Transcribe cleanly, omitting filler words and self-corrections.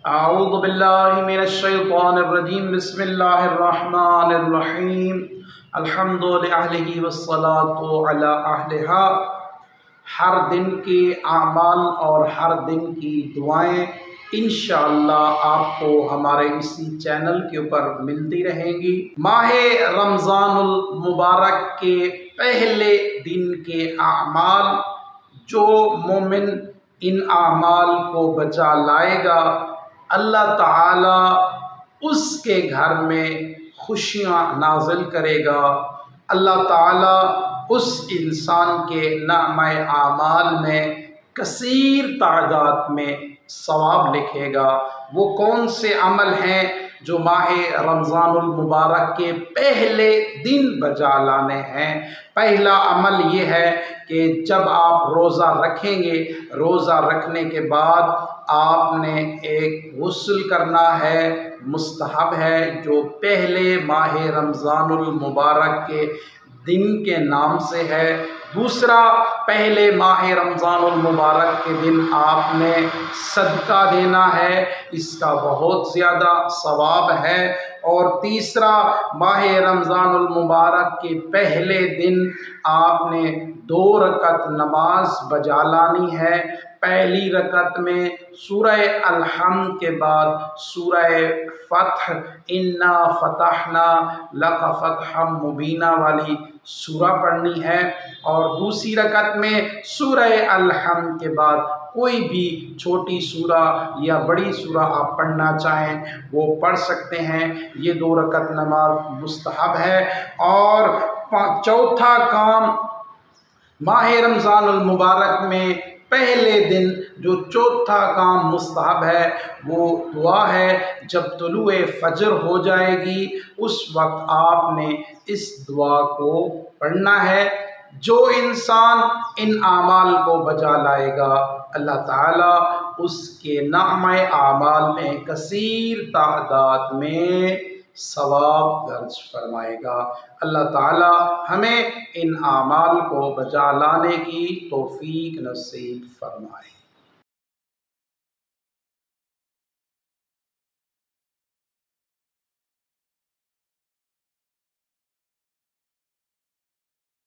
اعوذ باللہ من الشیطان الرجیم بسم اللہ الرحمن الرحیم الحمد للہ والصلاة علی اہلہا۔ ہر دن کے اعمال اور ہر دن کی دعائیں انشاءاللہ آپ کو ہمارے اسی چینل کے اوپر ملتی رہیں گی۔ ماہ رمضان المبارک کے پہلے دن کے اعمال، جو مومن ان اعمال کو بچا لائے گا، اللہ تعالی اس کے گھر میں خوشیاں نازل کرے گا۔ اللہ تعالی اس انسان کے نامہ اعمال میں کثیر تعداد میں ثواب لکھے گا۔ وہ کون سے عمل ہیں جو ماہ رمضان المبارک کے پہلے دن بجا لانے ہیں؟ پہلا عمل یہ ہے کہ جب آپ روزہ رکھیں گے، روزہ رکھنے کے بعد آپ نے ایک غسل کرنا ہے، مستحب ہے، جو پہلے ماہ رمضان المبارک کے دن کے نام سے ہے۔ دوسرا، پہلے ماہ رمضان المبارک کے دن آپ نے صدقہ دینا ہے، اس کا بہت زیادہ ثواب ہے۔ اور تیسرا، ماہ رمضان المبارک کے پہلے دن آپ نے 2 رکعت نماز بجا لانی ہے۔ پہلی رکعت میں سورہ الحمد کے بعد سورہ فتح، انا فتحنا لک فتحا مبینا والی سورہ پڑھنی ہے، اور دوسری رکعت میں سورہ الحمد کے بعد کوئی بھی چھوٹی سورہ یا بڑی سورہ آپ پڑھنا چاہیں وہ پڑھ سکتے ہیں۔ یہ 2 رکعت نماز مستحب ہے۔ اور چوتھا کام، ماہ رمضان المبارک میں پہلے دن جو چوتھا کام مستحب ہے وہ دعا ہے۔ جب طلوع فجر ہو جائے گی اس وقت آپ نے اس دعا کو پڑھنا ہے۔ جو انسان ان اعمال کو بجا لائے گا، اللہ تعالیٰ اس کے نامہ اعمال میں کثیر تعداد میں ثواب درج فرمائے گا۔ اللہ تعالیٰ ہمیں ان اعمال کو بجا لانے کی توفیق نصیب فرمائے۔